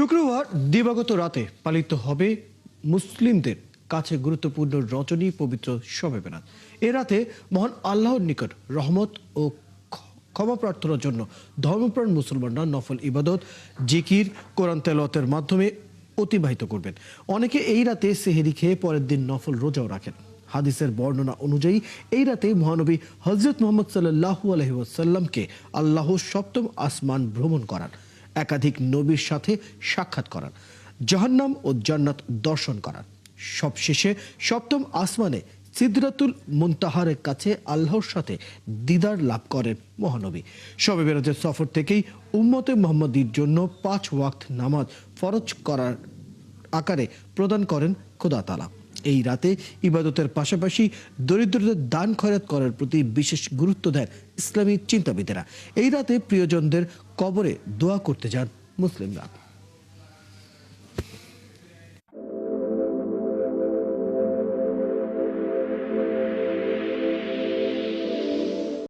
শুক্রবার দিবাগত রাতে পালিত হবে মুসলিমদের কাছে গুরুত্বপূর্ণ রজনী পবিত্র শবে বেরাত। এ রাতে মহান আল্লাহর নিকট রহমত ও ক্ষমা প্রার্থনার জন্য ধর্মপ্রাণ মুসলমানরা নফল ইবাদত, জিকির, কোরআন তেলাওয়াতের মাধ্যমে অতিবাহিত করবেন। অনেকে এই রাতে সেহরি খেয়ে পরের দিন নফল রোজাও রাখেন। হাদিসের বর্ণনা অনুযায়ী এই রাতে মহানবী হযরত মুহাম্মদ সাল্লাল্লাহু আলাইহি ওয়াসাল্লামকে আল্লাহ সপ্তম আসমান ভ্রমণ করান, একাধিক নবীর সাথে সাক্ষাৎ করান, জাহান্নাম ও জান্নাত দর্শন করান। সবশেষে সপ্তম আসমানে সিদরাতুল মুনতাহারের কাছে আল্লাহর সাথে দিদার লাভ করেন মহানবী। শবে বেরাতের সফর থেকেই উম্মতে মুহাম্মাদীর জন্য 5 ওয়াক্ত নামাজ ফরজ করার আকারে প্রদান করেন খোদা তাআলা। এই রাতে ইবাদতের পাশাপাশি দরিদ্রদের দান খয়রাত করার প্রতি বিশেষ গুরুত্ব দেন ইসলামী চিন্তাবিদেরা। এই রাতে প্রিয়জনদের কবরে দোয়া করতে যান মুসলিমরা।